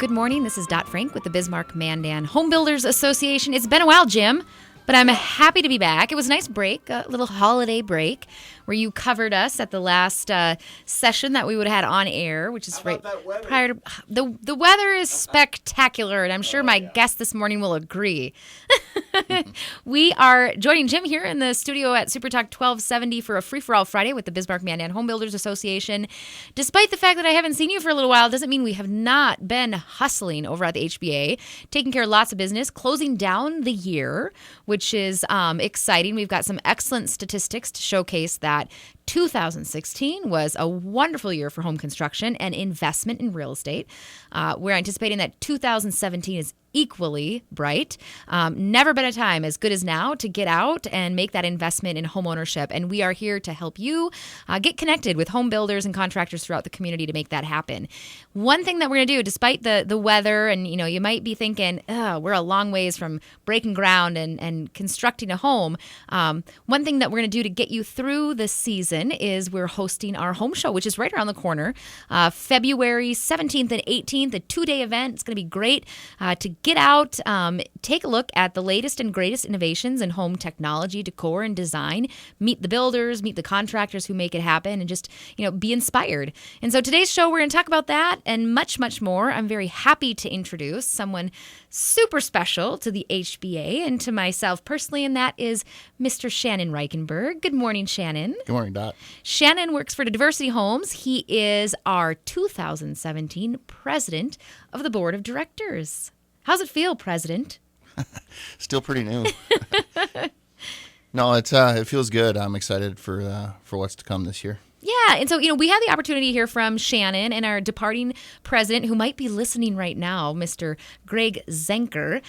Good morning. This is Dot Frank with the Bismarck-Mandan Homebuilders Association. It's been a while, Jim, but I'm happy to be back. It was a nice break, a little holiday break, where you covered us at the last session that we would have had on air, which is prior to the weather is spectacular, and I'm sure my guest this morning will agree. We are joining Jim here in the studio at Super Talk 1270 for a free-for-all Friday with the Bismarck-Mandan Homebuilders Association. Despite the fact that I haven't seen you for a little while, doesn't mean we have not been hustling over at the HBA, taking care of lots of business, closing down the year, which is exciting. We've got some excellent statistics to showcase that 2016 was a wonderful year for home construction and investment in real estate. We're anticipating that 2017 is equally bright. Never been a time as good as now to get out and make that investment in home ownership. And we are here to help you get connected with home builders and contractors throughout the community to make that happen. One thing that we're going to do, despite the weather, and you might be thinking, we're a long ways from breaking ground and constructing a home. One thing that we're going to do to get you through this season is we're hosting our home show, which is right around the corner, February 17th and 18th, a 2-day event. It's going to be great to get out, take a look at the latest and greatest innovations in home technology, decor, and design. Meet the builders, meet the contractors who make it happen, and just, be inspired. And so today's show, we're going to talk about that and much, much more. I'm very happy to introduce someone super special to the HBA and to myself personally, and that is Mr. Shannon Reichenberg. Good morning, Shannon. Good morning, Dot. Shannon works for Diversity Homes. He is our 2017 president of the board of directors. How's it feel, President? Still pretty new. No, it feels good. I'm excited for what's to come this year. Yeah, and so, we had the opportunity to hear from Shannon and our departing president, who might be listening right now, Mr. Greg Zenker,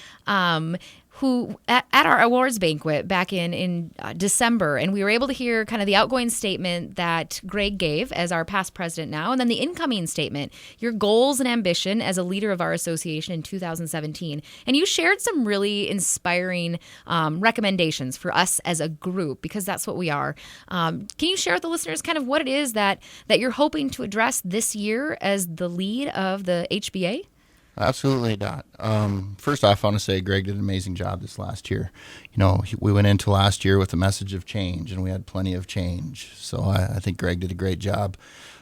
who at our awards banquet back in December, and we were able to hear kind of the outgoing statement that Greg gave as our past president now, and then the incoming statement, your goals and ambition as a leader of our association in 2017. And you shared some really inspiring recommendations for us as a group, because that's what we are. Can you share with the listeners kind of what it is that you're hoping to address this year as the lead of the HBA? Absolutely, Dot. First off, I want to say Greg did an amazing job this last year. We went into last year with a message of change, and we had plenty of change. So I think Greg did a great job.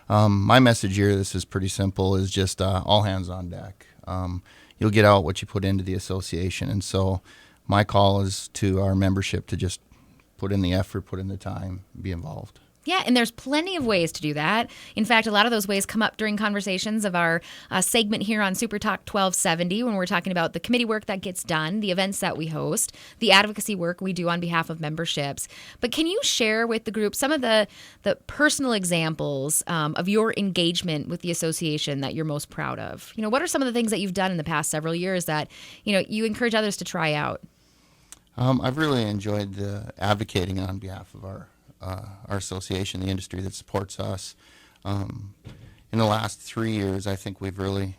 My message here, this is pretty simple, is just all hands on deck. You'll get out what you put into the association. And so my call is to our membership to just put in the effort, put in the time, be involved. Yeah, and there's plenty of ways to do that. In fact, a lot of those ways come up during conversations of our segment here on Super Talk 1270 when we're talking about the committee work that gets done, the events that we host, the advocacy work we do on behalf of memberships. But can you share with the group some of the personal examples of your engagement with the association that you're most proud of? What are some of the things that you've done in the past several years that, you encourage others to try out? I've really enjoyed advocating on behalf of our association, the industry that supports us. In the last 3 years, I think we've really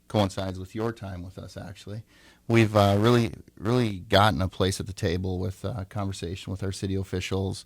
coincides with your time with us, actually. We've really gotten a place at the table with conversation with our city officials,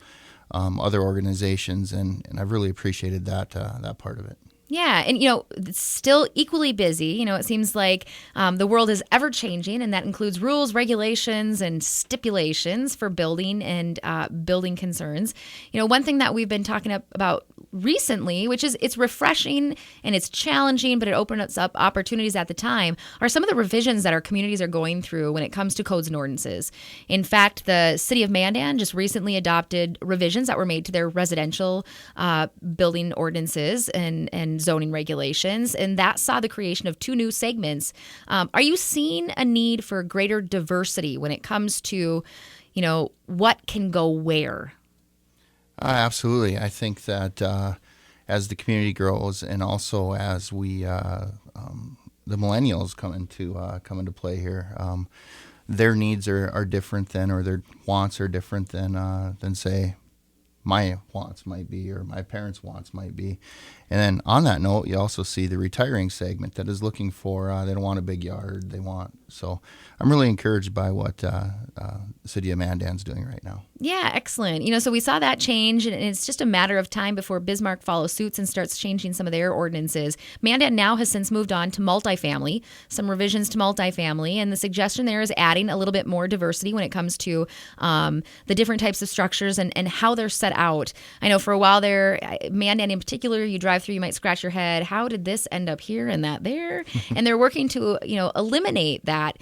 other organizations, and I've really appreciated that part of it. Yeah, and it's still equally busy. It seems like the world is ever changing, and that includes rules, regulations, and stipulations for building and building concerns. One thing that we've been talking about recently, which is it's refreshing and it's challenging, but it opens up opportunities at the time, are some of the revisions that our communities are going through when it comes to codes and ordinances. In fact, the city of Mandan just recently adopted revisions that were made to their residential building ordinances and zoning regulations, and that saw the creation of 2 new segments. Are you seeing a need for greater diversity when it comes to, what can go where? Absolutely. I think that as the community grows, and also as we the millennials come into play here, their needs are different than, or their wants are different than say my wants might be, or my parents' wants might be. And then on that note, you also see the retiring segment that is looking for, they don't want a big yard. So I'm really encouraged by what the city of Mandan's doing right now. Yeah, excellent. So we saw that change, and it's just a matter of time before Bismarck follows suits and starts changing some of their ordinances. Mandan now has since moved on to multifamily, some revisions to multifamily, and the suggestion there is adding a little bit more diversity when it comes to the different types of structures and how they're set out. I know for a while there, Mandan in particular, you drive through, you might scratch your head, how did this end up here and that there? And they're working to eliminate that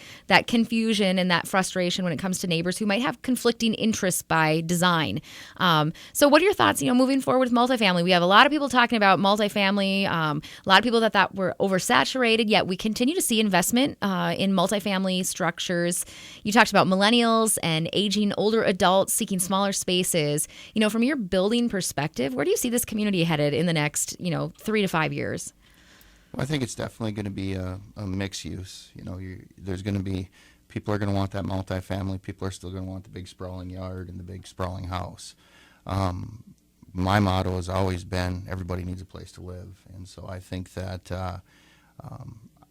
confusion and that frustration when it comes to neighbors who might have conflicting interests by design. So what are your thoughts, moving forward with multifamily? We have a lot of people talking about multifamily, a lot of people that thought we're oversaturated, yet we continue to see investment in multifamily structures. You talked about millennials and aging older adults seeking smaller spaces. From your building perspective, where do you see this community headed in the next, 3 to 5 years? Well, I think it's definitely going to be a mixed use. There's going to be people are going to want that multifamily. People are still going to want the big sprawling yard and the big sprawling house. My motto has always been everybody needs a place to live, and so I think that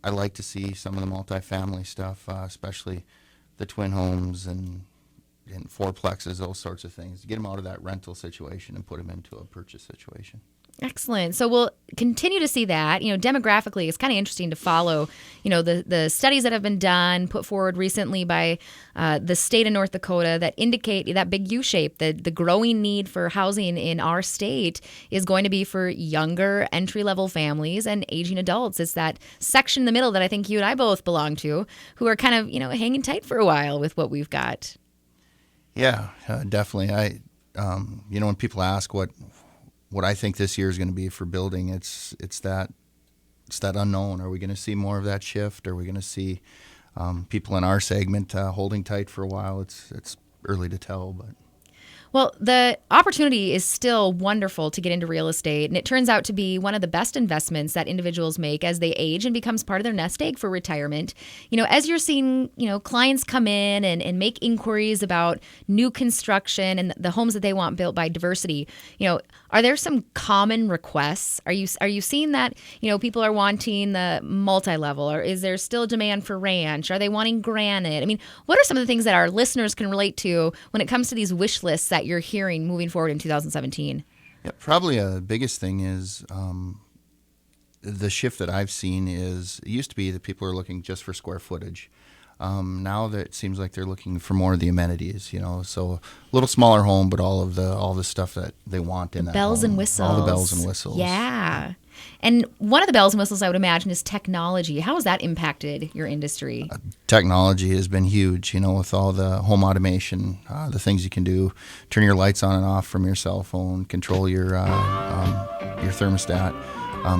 I like to see some of the multifamily stuff, especially the twin homes and fourplexes, those sorts of things, to get them out of that rental situation and put them into a purchase situation. Excellent. So we'll continue to see that. Demographically, it's kind of interesting to follow, the studies that have been done, put forward recently by the state of North Dakota that indicate that big U shape, the growing need for housing in our state is going to be for younger entry-level families and aging adults. It's that section in the middle that I think you and I both belong to, who are kind of, hanging tight for a while with what we've got. Yeah, definitely. When people ask what I think this year is going to be for building, it's that unknown. Are we going to see more of that shift? Are we going to see people in our segment holding tight for a while? It's early to tell, but. Well, the opportunity is still wonderful to get into real estate, and it turns out to be one of the best investments that individuals make as they age and becomes part of their nest egg for retirement. As you're seeing, clients come in and make inquiries about new construction and the homes that they want built by diversity, are there some common requests? Are you seeing that, people are wanting the multi-level, or is there still demand for ranch? Are they wanting granite? I mean, what are some of the things that our listeners can relate to when it comes to these wish lists that you're hearing moving forward in 2017? Yeah, probably the biggest thing is the shift that I've seen is it used to be that people are looking just for square footage. Now that it seems like they're looking for more of the amenities, so a little smaller home, but all the stuff that they want in that bells home. And whistles. All the bells and whistles. Yeah. And one of the bells and whistles I would imagine is technology. How has that impacted your industry? Technology has been huge, with all the home automation, the things you can do, turn your lights on and off from your cell phone, control your thermostat.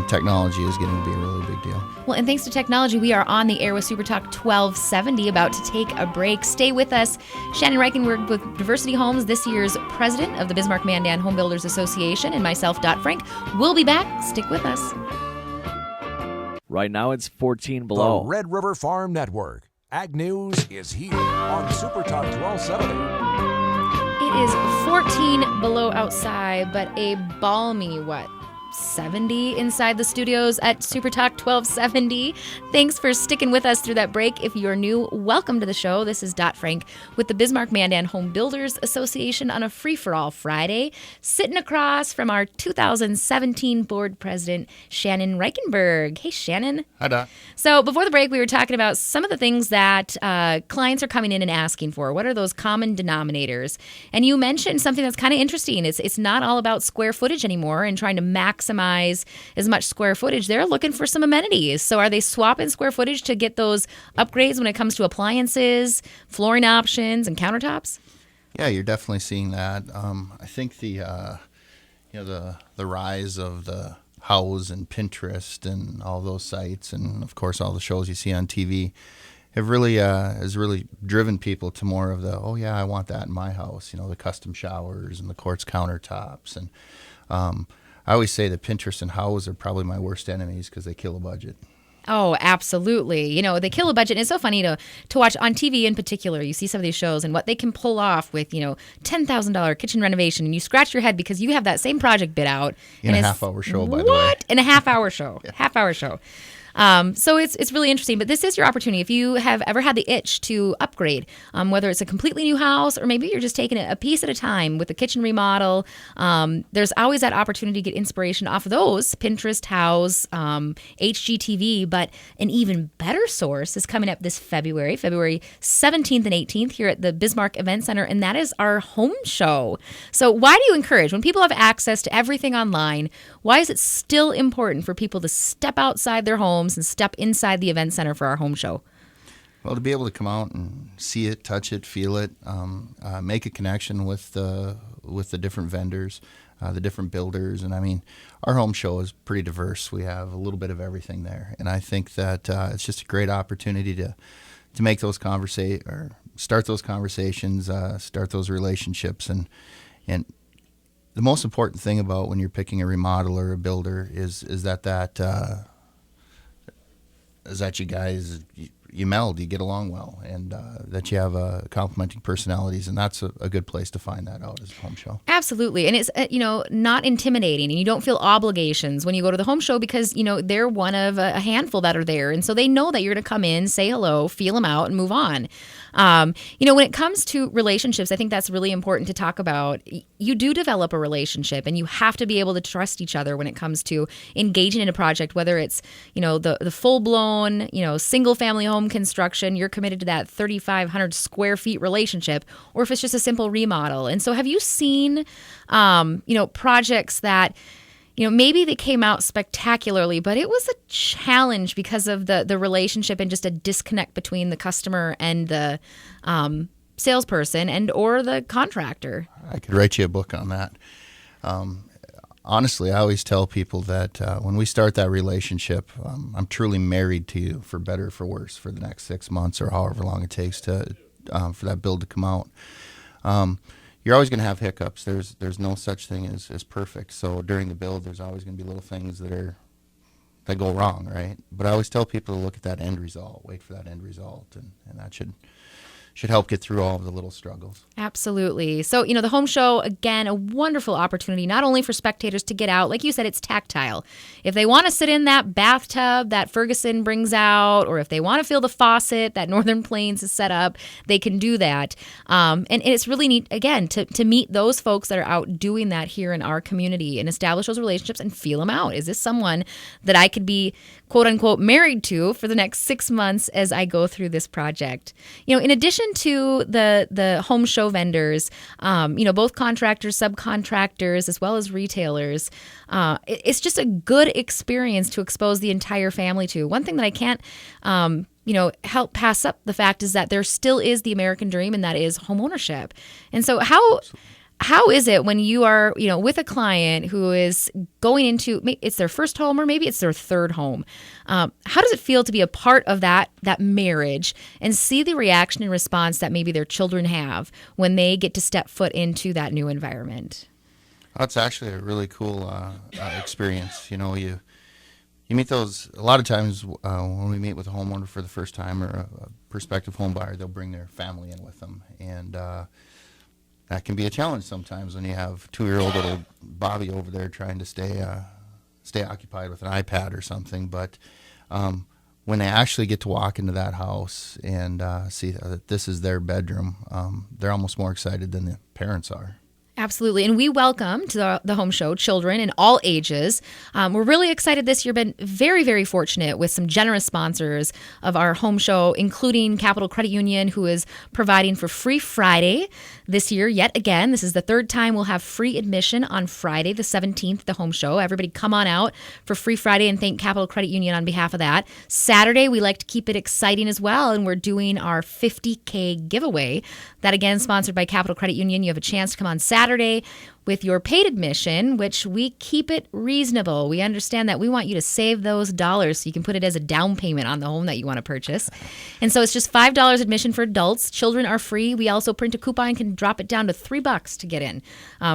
Technology is getting to be a really big deal. Well, and thanks to technology, we are on the air with Super Talk 1270, about to take a break. Stay with us. Shannon Reichenberg with Diversity Homes, this year's president of the Bismarck-Mandan Homebuilders Association, and myself, Dot Frank. We'll be back. Stick with us. Right now, it's 14 below. The Red River Farm Network. Ag News is here on Super Talk 1270. It is 14 below outside, but a balmy, 70 inside the studios at Super Talk 1270. Thanks for sticking with us through that break. If you're new, welcome to the show. This is Dot Frank with the Bismarck-Mandan Homebuilders Association on a free-for-all Friday, sitting across from our 2017 board president, Shannon Reichenberg. Hey, Shannon. Hi, Dot. So before the break, we were talking about some of the things that clients are coming in and asking for. What are those common denominators? And you mentioned something that's kind of interesting. It's not all about square footage anymore and trying to maximize as much square footage. They're looking for some amenities. So are they swapping square footage to get those upgrades when it comes to appliances, flooring options, and countertops? Yeah, you're definitely seeing that. I think the rise of the Houzz and Pinterest and all those sites, and of course all the shows you see on TV, have really has really driven people to more of the, oh yeah, I want that in my house. The custom showers and the quartz countertops, and I always say that Pinterest and Houzz are probably my worst enemies because they kill a budget. Oh, absolutely. You know, they kill a budget. And it's so funny to watch on TV in particular. You see some of these shows and what they can pull off with, $10,000 kitchen renovation. And you scratch your head because you have that same project bid out. In and a it's- half-hour show, by the way. What? In a half-hour show. Half-hour show. So it's really interesting, but this is your opportunity. If you have ever had the itch to upgrade, whether it's a completely new house or maybe you're just taking it a piece at a time with the kitchen remodel, there's always that opportunity to get inspiration off of those, Pinterest, House, HGTV, but an even better source is coming up this February 17th and 18th here at the Bismarck Event Center, and that is our home show. So why do you encourage, when people have access to everything online, why is it still important for people to step outside their homes and step inside the event center for our home show? Well, to be able to come out and see it, touch it, feel it, make a connection with the different vendors, the different builders, and I mean, our home show is pretty diverse. We have a little bit of everything there, and I think that it's just a great opportunity to make those start those conversations, start those relationships, and the most important thing about when you're picking a remodeler or a builder is that you guys, you meld, you get along well, and that you have complementing personalities, and that's a good place to find that out, is a home show. Absolutely. And it's, not intimidating, and you don't feel obligations when you go to the home show because, they're one of a handful that are there. And so they know that you're going to come in, say hello, feel them out, and move on. When it comes to relationships, I think that's really important to talk about. You do develop a relationship, and you have to be able to trust each other when it comes to engaging in a project, whether it's, the full-blown, single-family home construction, you're committed to that 3,500 square feet relationship, or if it's just a simple remodel. And so have you seen, projects that, maybe they came out spectacularly, but it was a challenge because of the relationship and just a disconnect between the customer and the salesperson and or the contractor? I could write you a book on that. Honestly, I always tell people that when we start that relationship, I'm truly married to you, for better or for worse, for the next 6 months or however long it takes for that build to come out. You're always going to have hiccups. There's no such thing as perfect. So during the build, there's always going to be little things that go wrong, right? But I always tell people to look at that end result, wait for that end result, and that should help get through all of the little struggles. Absolutely. So, the home show, again, a wonderful opportunity, not only for spectators to get out, like you said, it's tactile. If they want to sit in that bathtub that Ferguson brings out, or if they want to feel the faucet that Northern Plains has set up, they can do that. And it's really neat, again, to meet those folks that are out doing that here in our community and establish those relationships and feel them out. Is this someone that I could be, quote unquote, married to for the next 6 months as I go through this project? In addition to the home show vendors, both contractors, subcontractors, as well as retailers, it's just a good experience to expose the entire family to. One thing that I can't help pass up the fact is that there still is the American dream, and that is home ownership. And so how is it when you are, with a client who is going into, it's their first home or maybe it's their third home? How does it feel to be a part of that marriage and see the reaction and response that maybe their children have when they get to step foot into that new environment? That's actually a really cool experience. You meet those, a lot of times when we meet with a homeowner for the first time, or a prospective home buyer, they'll bring their family in with them. And that can be a challenge sometimes when you have 2-year-old little Bobby over there trying to stay occupied with an iPad or something. But when they actually get to walk into that house and see that this is their bedroom, they're almost more excited than the parents are. Absolutely. And we welcome to the home show children in all ages. We're really excited this year, been very, very fortunate with some generous sponsors of our home show, including Capital Credit Union, who is providing for Free Friday this year. Yet again, this is the third time we'll have free admission on Friday, the 17th, the home show. Everybody come on out for Free Friday and thank Capital Credit Union on behalf of that. Saturday, we like to keep it exciting as well, and we're doing our $50K giveaway. That again, sponsored by Capital Credit Union. You have a chance to come on Saturday Saturday with your paid admission, which we keep it reasonable. We understand that we want you to save those dollars so you can put it as a down payment on the home that you want to purchase. And so it's just $5 admission for adults. Children are free. We also print a coupon and can drop it down to $3 to get in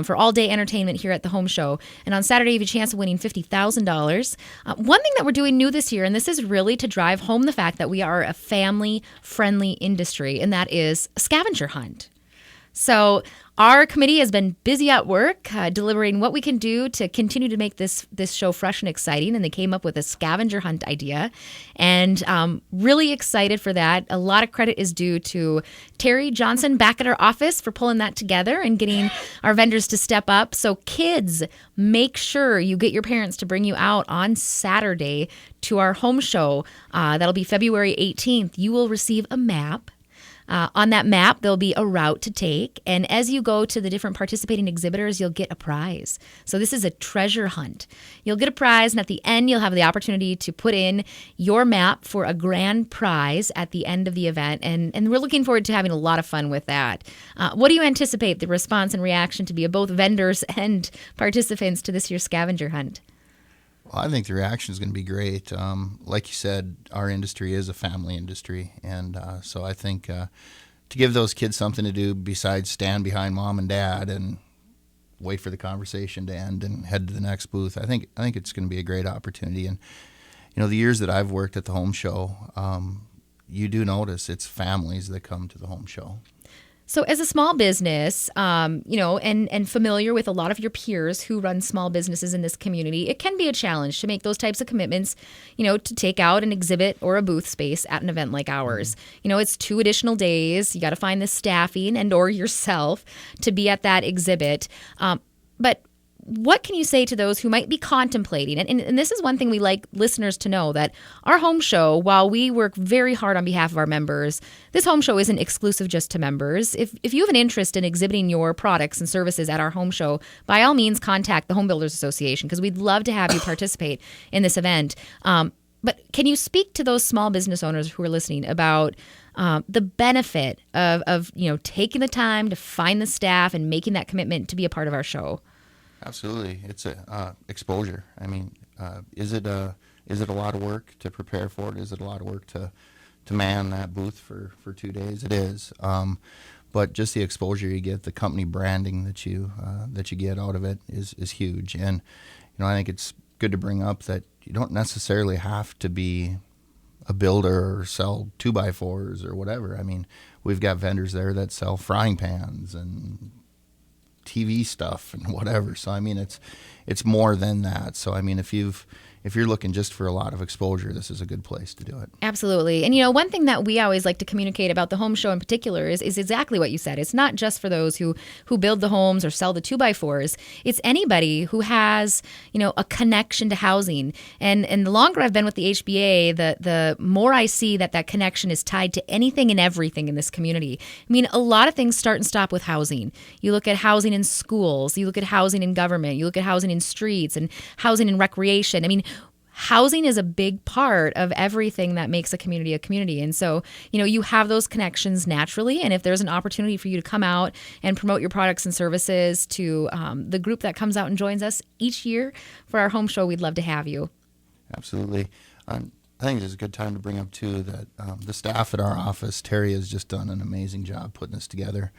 for all-day entertainment here at the home show. And on Saturday, you have a chance of winning $50,000. One thing that we're doing new this year, and this is really to drive home the fact that we are a family-friendly industry, and that is a scavenger hunt. So our committee has been busy at work deliberating what we can do to continue to make this show fresh and exciting, and they came up with a scavenger hunt idea, and really excited for that. A lot of credit is due to Terry Johnson back at our office for pulling that together and getting our vendors to step up. So kids, make sure you get your parents to bring you out on Saturday to our home show. That'll be February 18th. You will receive a map. On that map, there'll be a route to take. And as you go to the different participating exhibitors, you'll get a prize. So this is a treasure hunt. You'll get a prize, and at the end, you'll have the opportunity to put in your map for a grand prize at the end of the event. And we're looking forward to having a lot of fun with that. What do you anticipate the response and reaction to be of both vendors and participants to this year's scavenger hunt? Well, I think the reaction is going to be great. Like you said, our industry is a family industry, and so I think to give those kids something to do besides stand behind mom and dad and wait for the conversation to end and head to the next booth, I think it's going to be a great opportunity. And the years that I've worked at the home show, you do notice it's families that come to the home show. So as a small business, and familiar with a lot of your peers who run small businesses in this community, it can be a challenge to make those types of commitments, to take out an exhibit or a booth space at an event like ours. It's 2 additional days. You got to find the staffing and or yourself to be at that exhibit. But what can you say to those who might be contemplating? And this is one thing we like listeners to know, that our home show, while we work very hard on behalf of our members, this home show isn't exclusive just to members. If you have an interest in exhibiting your products and services at our home show, by all means contact the Homebuilders Association, because we'd love to have you participate in this event. But can you speak to those small business owners who are listening about the benefit of taking the time to find the staff and making that commitment to be a part of our show? Absolutely, it's exposure. I mean, is it a lot of work to prepare for it? Is it a lot of work to man that booth for 2 days? It is, but just the exposure you get, the company branding that you get out of it is huge. And I think it's good to bring up that you don't necessarily have to be a builder or sell 2x4s or whatever. I mean, we've got vendors there that sell frying pans and TV stuff and whatever. So I mean, it's more than that. So I mean, if you're looking just for a lot of exposure, this is a good place to do it. Absolutely. And one thing that we always like to communicate about the home show in particular is exactly what you said. It's not just for those who build the homes or sell the 2x4s. It's anybody who has, a connection to housing. And the longer I've been with the HBA, the more I see that connection is tied to anything and everything in this community. I mean, a lot of things start and stop with housing. You look at housing in schools, you look at housing in government, you look at housing in streets and housing in recreation. I mean, housing is a big part of everything that makes a community. And so, you have those connections naturally. And if there's an opportunity for you to come out and promote your products and services to the group that comes out and joins us each year for our home show, we'd love to have you. Absolutely. I think it's a good time to bring up, too, that the staff at our office, Terry has just done an amazing job putting this together.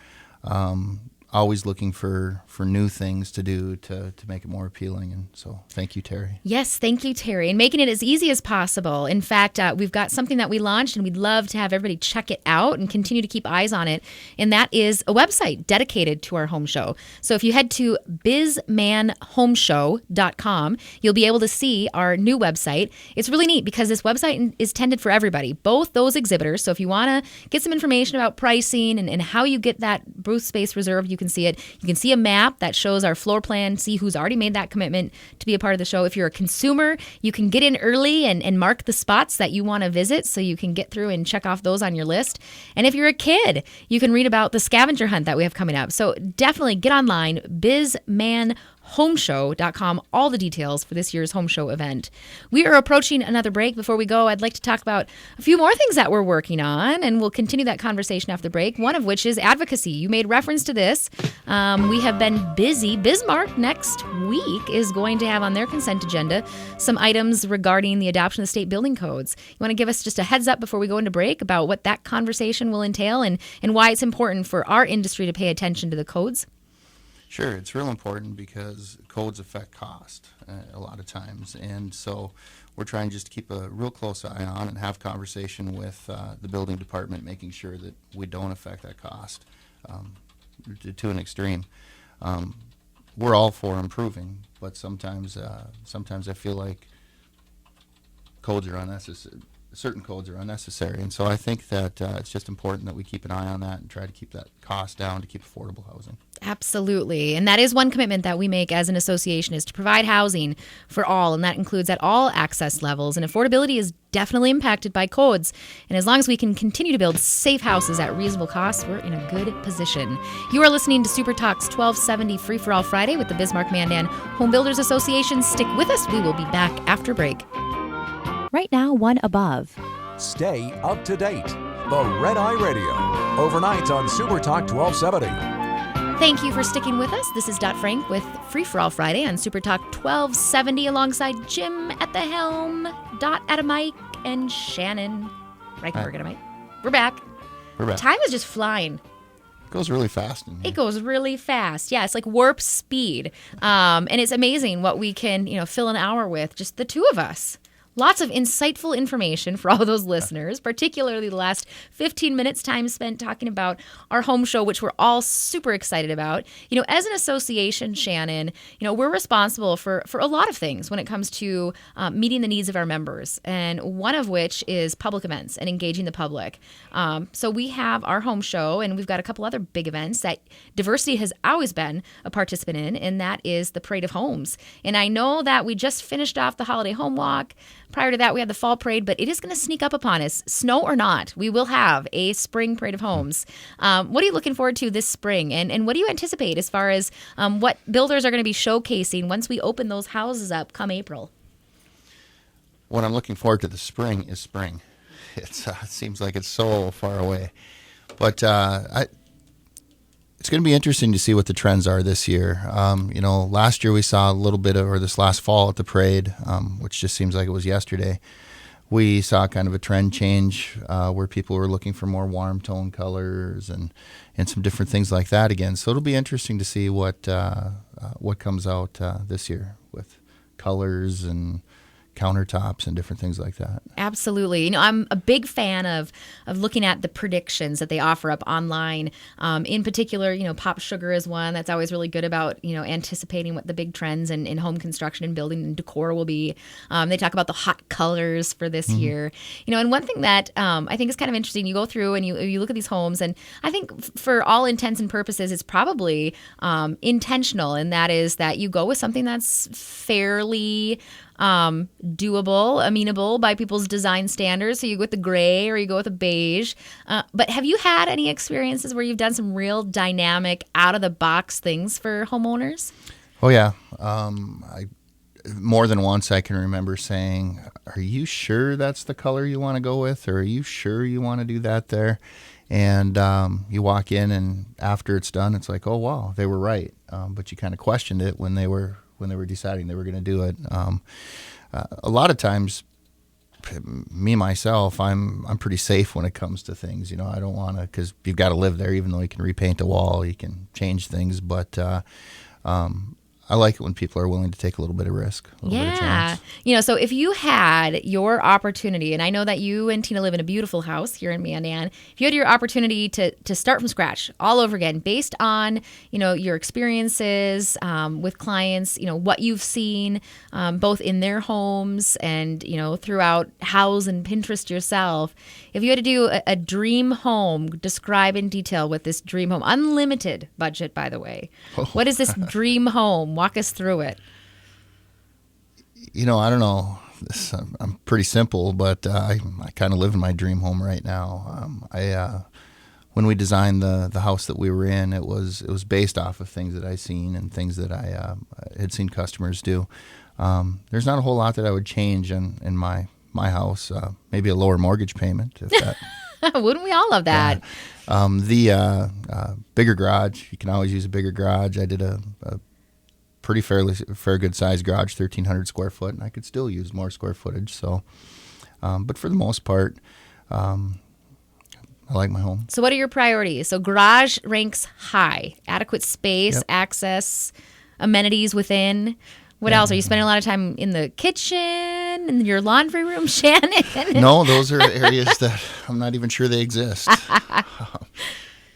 Always looking for new things to do to make it more appealing. And so thank you, Terry. Yes, thank you, Terry. And making it as easy as possible. In fact, we've got something that we launched, and we'd love to have everybody check it out and continue to keep eyes on it. And that is a website dedicated to our home show. So if you head to bismarck.youtube.com, you'll be able to see our new website. It's really neat because this website is intended for everybody, both those exhibitors. So if you want to get some information about pricing and how you get that booth space reserved, you can see it. You can see a map that shows our floor plan, see who's already made that commitment to be a part of the show. If you're a consumer, you can get in early and mark the spots that you want to visit so you can get through and check off those on your list. And if you're a kid, you can read about the scavenger hunt that we have coming up. So definitely get online, bismarck.homeshow.com, all the details for this year's home show event. We are approaching another break. Before we go, I'd like to talk about a few more things that we're working on, and we'll continue that conversation after the break, one of which is advocacy. You made reference to this. We have been busy. Bismarck next week is going to have on their consent agenda some items regarding the adoption of the state building codes. You want to give us just a heads up before we go into break about what that conversation will entail and why it's important for our industry to pay attention to the codes? Sure, it's real important because codes affect cost a lot of times, and so we're trying just to keep a real close eye on and have conversation with the building department, making sure that we don't affect that cost to an extreme. We're all for improving, but sometimes I feel like codes are unnecessary. Certain codes are unnecessary, and so I think that it's just important that we keep an eye on that and try to keep that cost down to keep affordable housing. Absolutely. And that is one commitment that we make as an association, is to provide housing for all, and that includes at all access levels. And affordability is definitely impacted by codes. And as long as we can continue to build safe houses at reasonable costs, we're in a good position. You are listening to Super Talks 1270 Free for All Friday with the Bismarck-Mandan Homebuilders Association. Stick with us. We will be back after break. Right now, one above. Stay up to date. The Red Eye Radio. Overnight on Super Talk 1270. Thank you for sticking with us. This is Dot Frank with Free for All Friday on Super Talk 1270 alongside Jim at the helm, Dot at a mic, and Shannon Reichenberg at a mic. We're back. Time is just flying. It goes really fast. It goes really fast. Yeah, it's like warp speed. And it's amazing what we can, fill an hour with, just the two of us. Lots of insightful information for all those listeners, particularly the last 15 minutes time spent talking about our home show, which we're all super excited about. As an association, Shannon, we're responsible for a lot of things when it comes to meeting the needs of our members, and one of which is public events and engaging the public. So we have our home show, and we've got a couple other big events that diversity has always been a participant in, and that is the Parade of Homes. And I know that we just finished off the Holiday Home Walk. Prior to that, we had the Fall Parade, but it is going to sneak up upon us. Snow or not, we will have a Spring Parade of Homes. What are you looking forward to this spring? And what do you anticipate as far as what builders are going to be showcasing once we open those houses up come April? What I'm looking forward to this spring is spring. It seems like it's so far away. But it's going to be interesting to see what the trends are this year. Last year we saw a little bit of, or this last fall at the parade, which just seems like it was yesterday, we saw kind of a trend change where people were looking for more warm tone colors and some different things like that again. So it'll be interesting to see what comes out this year with colors and countertops and different things like that. Absolutely. I'm a big fan of looking at the predictions that they offer up online. In particular, Pop Sugar is one that's always really good about, anticipating what the big trends in home construction and building and decor will be. They talk about the hot colors for this year. And one thing that I think is kind of interesting, you go through and you look at these homes, and I think for all intents and purposes, it's probably intentional, and that is that you go with something that's fairly doable, amenable by people's design standards. So you go with the gray or you go with a beige. But have you had any experiences where you've done some real dynamic, out-of-the-box things for homeowners? Oh, yeah. More than once I can remember saying, are you sure that's the color you want to go with? Or are you sure you want to do that there? And you walk in, and after it's done, it's like, oh, wow, they were right. But you kind of questioned it when they were deciding they were going to do it. A lot of times, me myself, I'm pretty safe when it comes to things. I don't want to, because you've got to live there. Even though you can repaint a wall, you can change things, but I like it when people are willing to take a little bit of risk. A little bit of chance. So if you had your opportunity, and I know that you and Tina live in a beautiful house here in Mandan, if you had your opportunity to start from scratch all over again, based on, your experiences with clients, what you've seen both in their homes and, throughout House and Pinterest yourself, if you had to do a dream home, describe in detail what this dream home, unlimited budget, by the way. What is this dream home? Walk us through it. I don't know. I'm pretty simple, but I kind of live in my dream home right now. when we designed the house that we were in, it was based off of things that I seen and things that I had seen customers do. There's not a whole lot that I would change in my house. Maybe a lower mortgage payment. If that, Wouldn't we all love that? The bigger garage. You can always use a bigger garage. I did a fair good size garage, 1,300 square foot, and I could still use more square footage. So, but for the most part, I like my home. So what are your priorities? So garage ranks high. Adequate space, Yep. access, amenities within. What else? Are you spending a lot of time in the kitchen, in your laundry room, Shannon? No, those are areas that I'm not even sure they exist.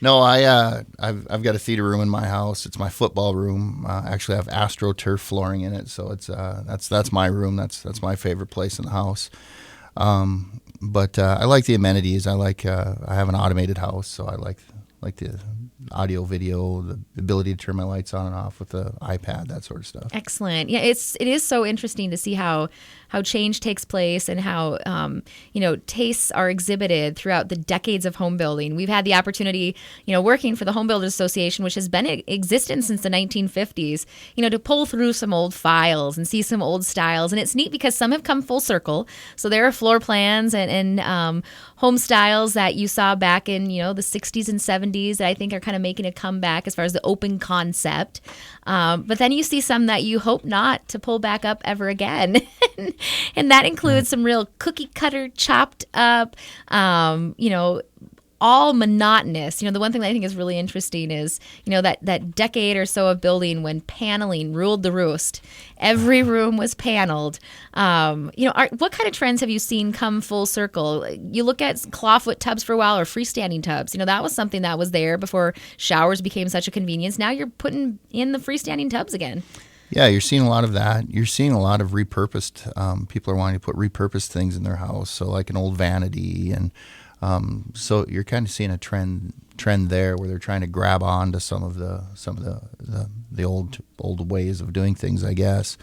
No, I've got a theater room in my house. It's my football room. Actually, I have AstroTurf flooring in it, so it's that's my room. That's my favorite place in the house. But I like the amenities. I have an automated house, so I like the audio, video, the ability to turn my lights on and off with the iPad, that sort of stuff. Excellent. Yeah, it is so interesting to see how change takes place and how tastes are exhibited throughout the decades of home building. We've had the opportunity, working for the Homebuilders Association, which has been in existence since the 1950s, to pull through some old files and see some old styles. And it's neat because some have come full circle. So there are floor plans and home styles that you saw back in the 60s and 70s that I think are kind of making a comeback as far as the open concept. But then you see some that you hope not to pull back up ever again. And that includes some real cookie cutter, chopped up, all monotonous. The one thing that I think is really interesting is, that decade or so of building when paneling ruled the roost. Every room was paneled. What kind of trends have you seen come full circle? You look at clawfoot tubs for a while or freestanding tubs. That was something that was there before showers became such a convenience. Now you're putting in the freestanding tubs again. Yeah, you're seeing a lot of that. You're seeing a lot of repurposed. People are wanting to put repurposed things in their house, so like an old vanity, and so you're kind of seeing a trend there where they're trying to grab on to some of the old ways of doing things, I guess.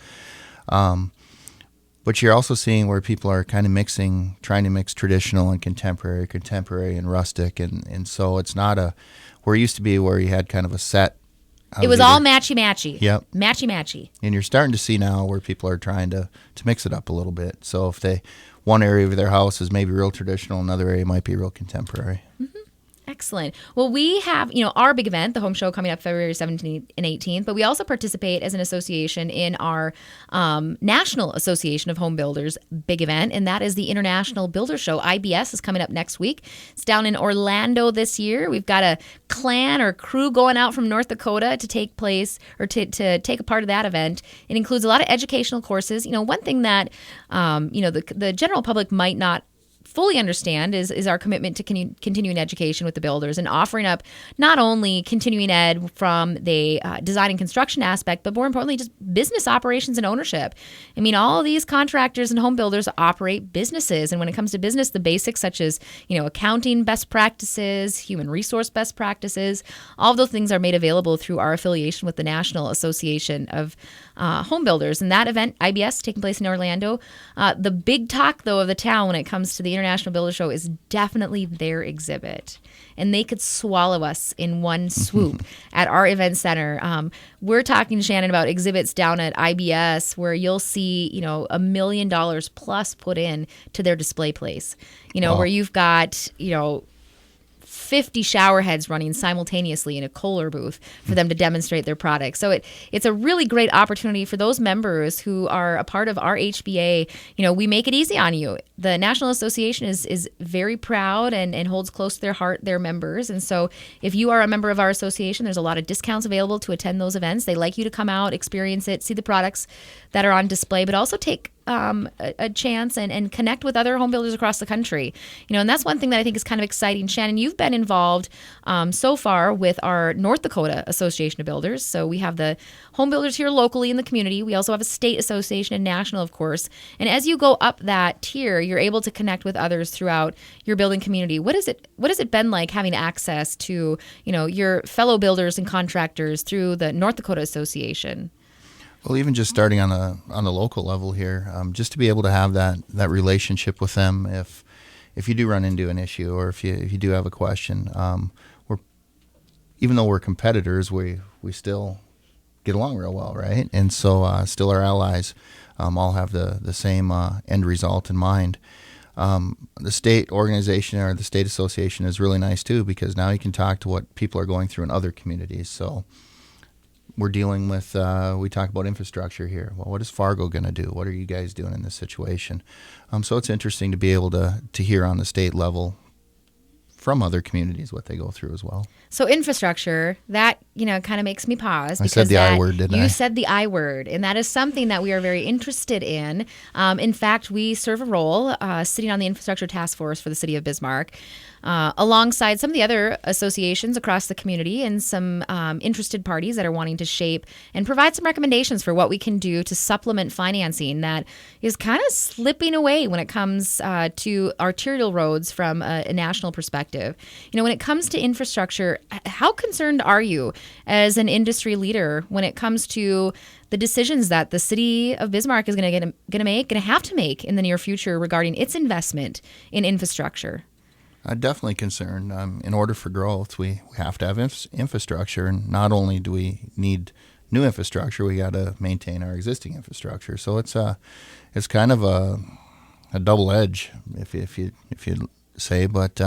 But you're also seeing where people are kind of trying to mix traditional and contemporary and rustic, and so it's not where it used to be where you had kind of a set. It was all matchy-matchy. Yep. Matchy-matchy. And you're starting to see now where people are trying to mix it up a little bit. So if one area of their house is maybe real traditional, another area might be real contemporary. Mm-hmm. Excellent. Well, we have, our big event, the home show, coming up February 17th and 18th, but we also participate as an association in our National Association of Home Builders big event, and that is the International Builder Show. IBS is coming up next week. It's down in Orlando this year. We've got a clan or crew going out from North Dakota to take place or to take a part of that event. It includes a lot of educational courses. One thing that, the general public might not fully understand is our commitment to continuing education with the builders and offering up not only continuing ed from the design and construction aspect, but more importantly, just business operations and ownership. I mean, all of these contractors and home builders operate businesses. And when it comes to business, the basics such as, accounting best practices, human resource best practices, all of those things are made available through our affiliation with the National Association of Home Builders. And that event, IBS, taking place in Orlando. The big talk, though, of the town when it comes to the International Builder Show is definitely their exhibit. And they could swallow us in one swoop at our event center. We're talking to Shannon about exhibits down at IBS where you'll see, $1 million plus put in to their display place. Wow. Where you've got, 50 shower heads running simultaneously in a Kohler booth for them to demonstrate their products. So it's a really great opportunity for those members who are a part of our HBA. We make it easy on you. The National Association is very proud and holds close to their heart their members. And so if you are a member of our association, there's a lot of discounts available to attend those events. They like you to come out, experience it, see the products that are on display, but also take a chance and connect with other home builders across the country. And that's one thing that I think is kind of exciting. Shannon, you've been involved so far with our North Dakota Association of Builders. So we have the home builders here locally in the community. We also have a state association and national, of course. And as you go up that tier, you're able to connect with others throughout your building community. What has it been like having access to, your fellow builders and contractors through the North Dakota Association? Well, even just starting on the local level here, just to be able to have that relationship with them, if if you do run into an issue or if you do have a question, even though we're competitors, we still get along real well, right? And so still our allies all have the same end result in mind. The state organization or the state association is really nice too, because now you can talk to what people are going through in other communities. So we're dealing with, we talk about infrastructure here. Well, what is Fargo going to do? What are you guys doing in this situation? So it's interesting to be able to hear on the state level from other communities what they go through as well. So infrastructure, that, kind of makes me pause. I said the I word, didn't I? You said the I word, and that is something that we are very interested in. In fact, we serve a role sitting on the infrastructure task force for the city of Bismarck, alongside some of the other associations across the community and some interested parties that are wanting to shape and provide some recommendations for what we can do to supplement financing that is kind of slipping away when it comes to arterial roads from a national perspective. When it comes to infrastructure, how concerned are you as an industry leader when it comes to the decisions that the city of Bismarck is going to have to make in the near future regarding its investment in infrastructure? Definitely concerned. In order for growth, we have to have infrastructure, and not only do we need new infrastructure, we got to maintain our existing infrastructure. So it's kind of a double edge, if you say. But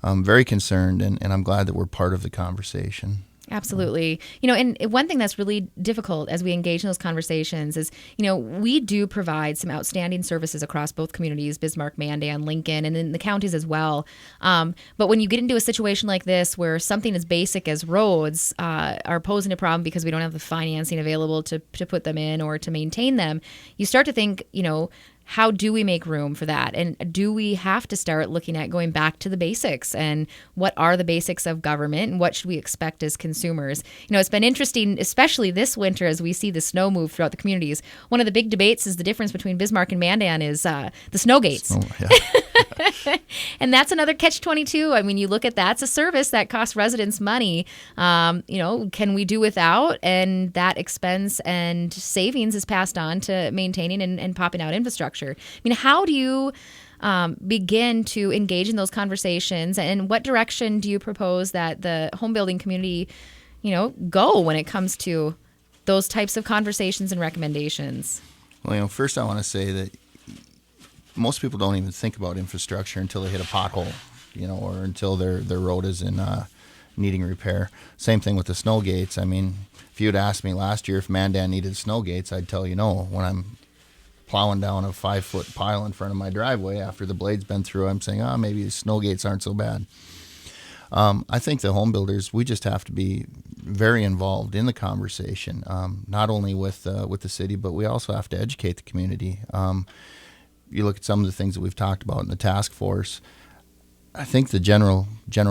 I'm very concerned, and I'm glad that we're part of the conversation. Absolutely. And one thing that's really difficult as we engage in those conversations is, we do provide some outstanding services across both communities, Bismarck, Mandan, Lincoln, and in the counties as well. But when you get into a situation like this where something as basic as roads are posing a problem because we don't have the financing available to put them in or to maintain them, you start to think, how do we make room for that? And do we have to start looking at going back to the basics and what are the basics of government and what should we expect as consumers? It's been interesting, especially this winter as we see the snow move throughout the communities. One of the big debates is the difference between Bismarck and Mandan is the snow gates. And that's another catch-22. I mean, you look at that's a service that costs residents money. Can we do without? And that expense and savings is passed on to maintaining and popping out infrastructure. I mean, how do you begin to engage in those conversations, and what direction do you propose that the home building community, go when it comes to those types of conversations and recommendations? Well, first I want to say that most people don't even think about infrastructure until they hit a pothole, or until their road is in needing repair. Same thing with the snow gates. I mean, if you had asked me last year if Mandan needed snow gates, I'd tell you no. When I'm plowing down a 5-foot pile in front of my driveway after the blade's been through, I'm saying, maybe the snow gates aren't so bad. I think the home builders, we just have to be very involved in the conversation, not only with the city, but we also have to educate the community. You look at some of the things that we've talked about in the task force, I think the general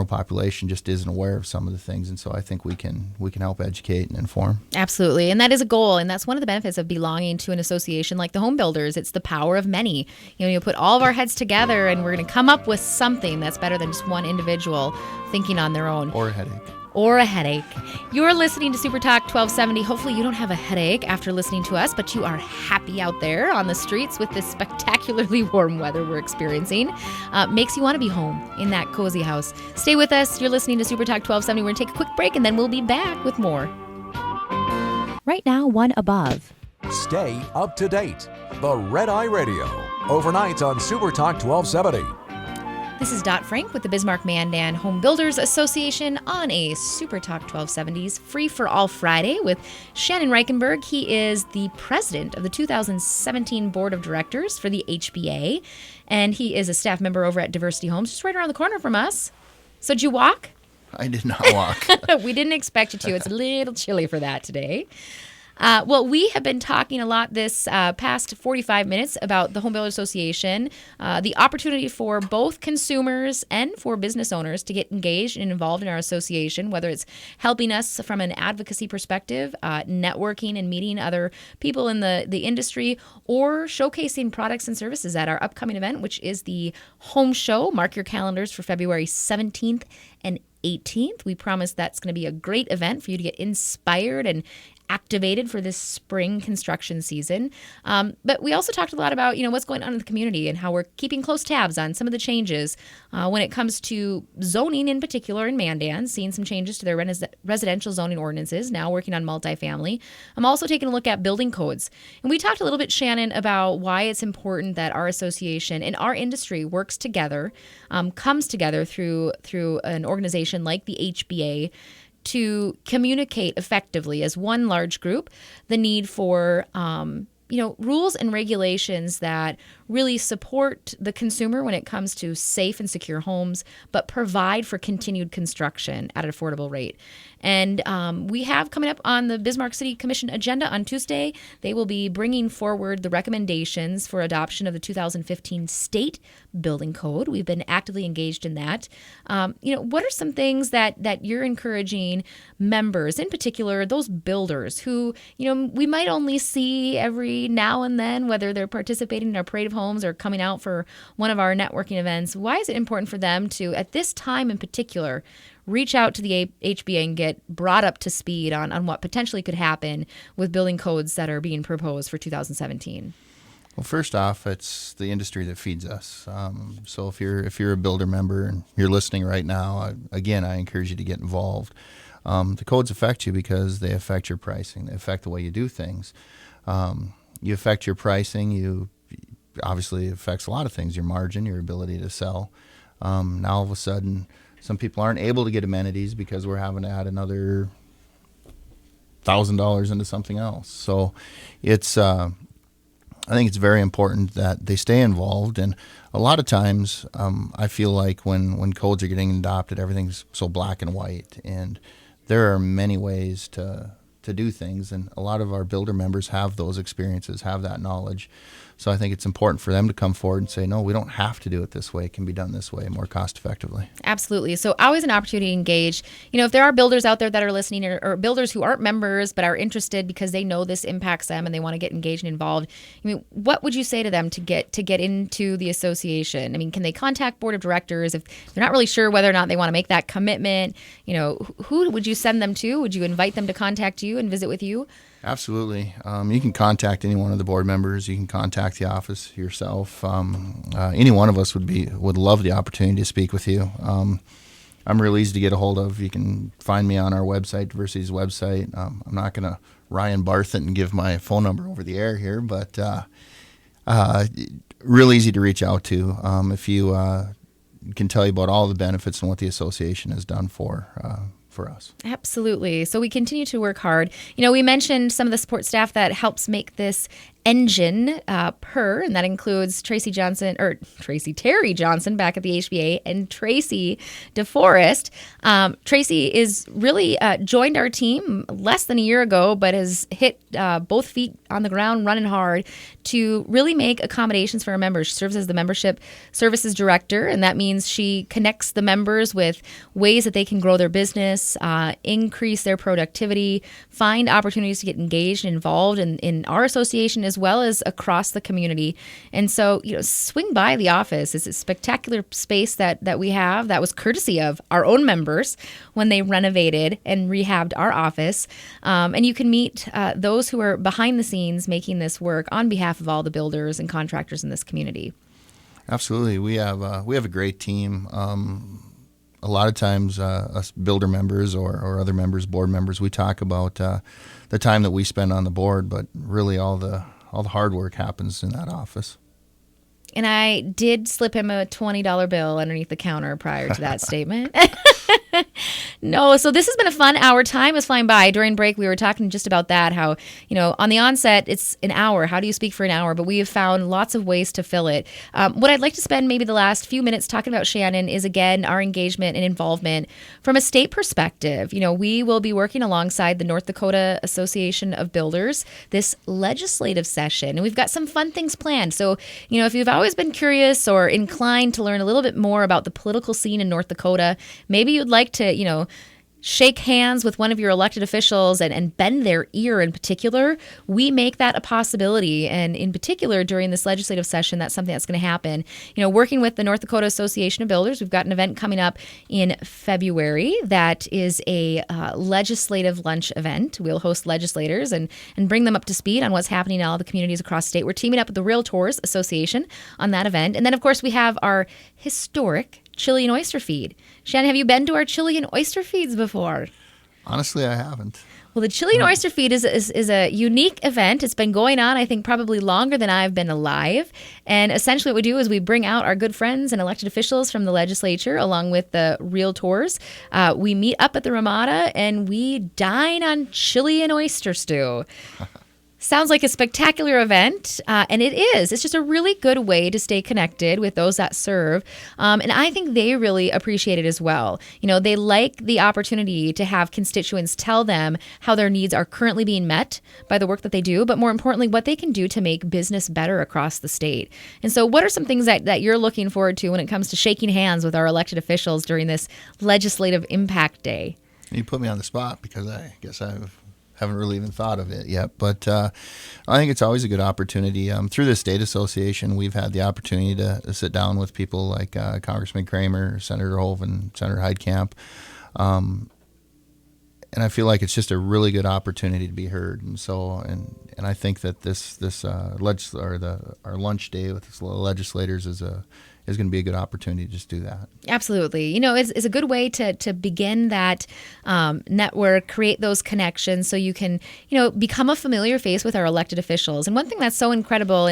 population just isn't aware of some of the things, and so I think we can help educate and inform. Absolutely, and that is a goal, and that's one of the benefits of belonging to an association like the Home Builders. It's the power of many. You put all of our heads together, and we're going to come up with something that's better than just one individual thinking on their own. Or a headache. You're listening to Super Talk 1270. Hopefully you don't have a headache after listening to us, but you are happy out there on the streets with this spectacularly warm weather we're experiencing. Makes you want to be home in that cozy house. Stay with us. You're listening to Super Talk 1270. We're going to take a quick break, and then we'll be back with more. Right now, one above. Stay up to date. The Red Eye Radio. Overnight on Super Talk 1270. This is Dot Frank with the Bismarck-Mandan Homebuilders Association on a Super Talk 1270's Free for All Friday with Shannon Reichenberg. He is the president of the 2017 Board of Directors for the HBA, and he is a staff member over at Diversity Homes, just right around the corner from us. So did you walk? I did not walk. We didn't expect you to. It's a little chilly for that today. Well, we have been talking a lot this past 45 minutes about the Home Builders Association, the opportunity for both consumers and for business owners to get engaged and involved in our association, whether it's helping us from an advocacy perspective, networking and meeting other people in the industry, or showcasing products and services at our upcoming event, which is the Home Show. Mark your calendars for February 17th and 18th. We promise that's going to be a great event for you to get inspired and activated for this spring construction season. But we also talked a lot about, what's going on in the community and how we're keeping close tabs on some of the changes when it comes to zoning in particular in Mandan, seeing some changes to their residential zoning ordinances, now working on multifamily. I'm also taking a look at building codes. And we talked a little bit, Shannon, about why it's important that our association and our industry works together, comes together through an organization like the HBA to communicate effectively as one large group the need for rules and regulations that really support the consumer when it comes to safe and secure homes, but provide for continued construction at an affordable rate. And we have coming up on the Bismarck City Commission agenda on Tuesday, they will be bringing forward the recommendations for adoption of the 2015 State Building Code. We've been actively engaged in that. What are some things that you're encouraging members, in particular those builders who, we might only see every now and then, whether they're participating in our Parade of Homes or coming out for one of our networking events? Why is it important for them to, at this time in particular, reach out to the HBA and get brought up to speed on what potentially could happen with building codes that are being proposed for 2017? Well, first off, it's the industry that feeds us. So if you're a builder member and you're listening right now, again, I encourage you to get involved. The codes affect you because they affect your pricing. They affect the way you do things. You affect your pricing. Obviously it affects a lot of things, your margin, your ability to sell. Now all of a sudden, some people aren't able to get amenities because we're having to add another $1,000 into something else. So I think it's very important that they stay involved. And a lot of times I feel like when codes are getting adopted, everything's so black and white. And there are many ways to do things. And a lot of our builder members have those experiences, have that knowledge. So I think it's important for them to come forward and say, no, we don't have to do it this way. It can be done this way, more cost effectively. Absolutely. So always an opportunity to engage. If there are builders out there that are listening or builders who aren't members but are interested because they know this impacts them and they want to get engaged and involved, what would you say to them to get into the association? Can they contact board of directors if they're not really sure whether or not they want to make that commitment? Who would you send them to? Would you invite them to contact you and visit with you? Absolutely. You can contact any one of the board members. You can contact the office yourself. Any one of us would love the opportunity to speak with you. I'm real easy to get a hold of. You can find me on our website, Diversity's website. I'm not going to Ryan Barth it and give my phone number over the air here, but real easy to reach out to. If you can tell you about all the benefits and what the association has done for us. Absolutely. So we continue to work hard. We mentioned some of the support staff that helps make this engine purr, and that includes Terry Johnson back at the HBA and Tracy DeForest. Tracy is really joined our team less than a year ago, but has hit both feet on the ground running hard to really make accommodations for our members. She serves as the membership services director, and that means she connects the members with ways that they can grow their business, increase their productivity, find opportunities to get engaged and involved in our association as well as across the community. And so, swing by the office. It's a spectacular space that we have that was courtesy of our own members when they renovated and rehabbed our office. And you can meet those who are behind the scenes making this work on behalf of all the builders and contractors in this community. Absolutely. We have a great team. A lot of times us builder members or other members, board members, we talk about the time that we spend on the board, but really all the hard work happens in that office. And I did slip him a $20 bill underneath the counter prior to that statement. No, so this has been a fun hour. Time is flying by. During break, we were talking just about that, how, on the onset, it's an hour. How do you speak for an hour? But we have found lots of ways to fill it. What I'd like to spend maybe the last few minutes talking about, Shannon, is, again, our engagement and involvement from a state perspective. We will be working alongside the North Dakota Association of Builders this legislative session, and we've got some fun things planned. So, if you've always been curious or inclined to learn a little bit more about the political scene in North Dakota, maybe you'd like to, shake hands with one of your elected officials and bend their ear in particular, we make that a possibility. And in particular, during this legislative session, that's something that's going to happen. Working with the North Dakota Association of Builders, we've got an event coming up in February that is a legislative lunch event. We'll host legislators and bring them up to speed on what's happening in all the communities across the state. We're teaming up with the Realtors Association on that event. And then, of course, we have our historic chili and oyster feed. Shannon, have you been to our chili and oyster feeds before? Honestly, I haven't. Well, the chili and oyster feed is a unique event. It's been going on, I think, probably longer than I've been alive. And essentially what we do is we bring out our good friends and elected officials from the legislature along with the Realtors. We meet up at the Ramada and we dine on chili and oyster stew. Sounds like a spectacular event, and it is. It's just a really good way to stay connected with those that serve, and I think they really appreciate it as well. They like the opportunity to have constituents tell them how their needs are currently being met by the work that they do, but more importantly, what they can do to make business better across the state. And so what are some things that you're looking forward to when it comes to shaking hands with our elected officials during this Legislative Impact Day? You put me on the spot because I guess I haven't really even thought of it yet, but I think it's always a good opportunity. Through the state association, we've had the opportunity to sit down with people like Congressman Kramer, Senator Hoven, Senator Heidkamp, and I feel like it's just a really good opportunity to be heard. And so, and I think that our lunch day with the legislators is going to be a good opportunity to just do that. Absolutely. It's a good way to begin that network, create those connections so you can, become a familiar face with our elected officials. And one thing that's so incredible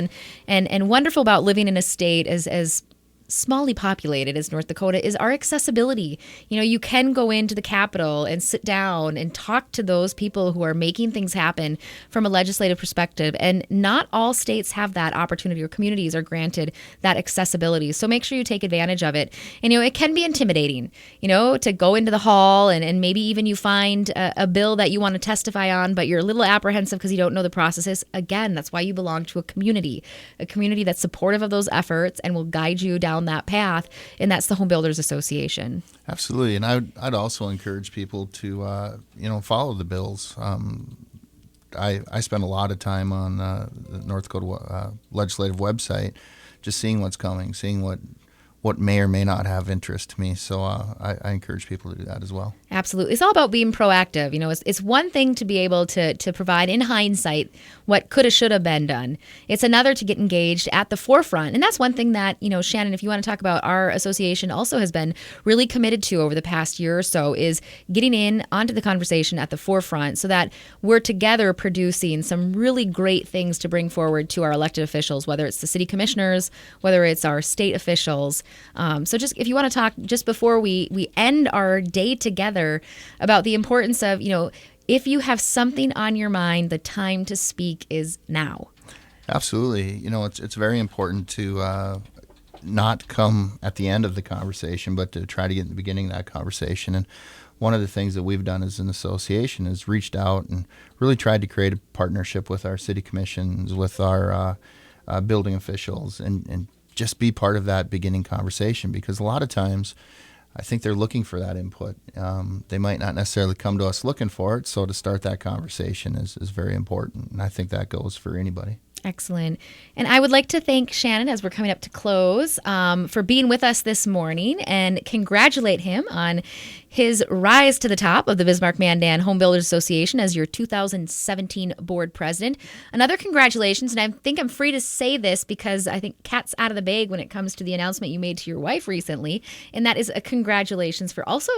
and wonderful about living in a state as smallly populated as North Dakota is our accessibility. You can go into the Capitol and sit down and talk to those people who are making things happen from a legislative perspective. And not all states have that opportunity, or communities are granted that accessibility. So make sure you take advantage of it. And, it can be intimidating, to go into the hall and maybe even you find a bill that you want to testify on, but you're a little apprehensive because you don't know the processes. Again, that's why you belong to a community that's supportive of those efforts and will guide you down that path, and that's the Homebuilders Association. Absolutely, and I'd also encourage people to follow the bills. I spend a lot of time on the North Dakota legislative website, just seeing what's coming, seeing what may or may not have interest to me. So I encourage people to do that as well. Absolutely. It's all about being proactive. It's one thing to be able to provide in hindsight what could have, should have been done. It's another to get engaged at the forefront. And that's one thing that, Shannon, if you want to talk about, our association also has been really committed to over the past year or so, is getting in onto the conversation at the forefront so that we're together producing some really great things to bring forward to our elected officials, whether it's the city commissioners, whether it's our state officials. So just if you want to talk just before we end our day together about the importance of, if you have something on your mind, the time to speak is now. Absolutely. It's very important to not come at the end of the conversation, but to try to get in the beginning of that conversation. And one of the things that we've done as an association is reached out and really tried to create a partnership with our city commissions, with our building officials, and just be part of that beginning conversation, because a lot of times I think they're looking for that input. They might not necessarily come to us looking for it, so to start that conversation is very important, and I think that goes for anybody. Excellent. And I would like to thank Shannon, as we're coming up to close, for being with us this morning, and congratulate him on his rise to the top of the Bismarck-Mandan Homebuilders Association as your 2017 board president. Another congratulations, and I think I'm free to say this because I think cat's out of the bag when it comes to the announcement you made to your wife recently, and that is a congratulations for also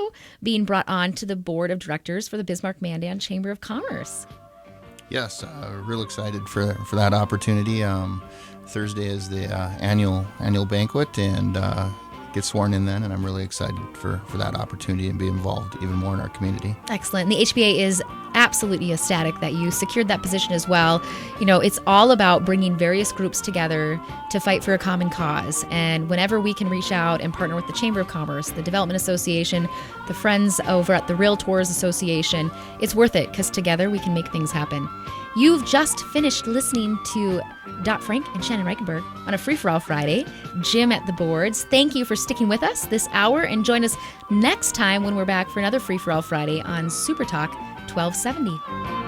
being brought on to the board of directors for the Bismarck-Mandan Chamber of Commerce. Yes, real excited for that opportunity. Thursday is the annual banquet, and get sworn in then, and I'm really excited for that opportunity and be involved even more in our community. Excellent. And the HBA is absolutely ecstatic that you secured that position as well. You know, it's all about bringing various groups together to fight for a common cause. And whenever we can reach out and partner with the Chamber of Commerce, the Development Association, the friends over at the Realtors Association, it's worth it because together we can make things happen. You've just finished listening to Dot Frank and Shannon Reichenberg on a Free-for-All Friday. Jim at the boards. Thank you for sticking with us this hour, and join us next time when we're back for another Free-for-All Friday on Super Talk 1270.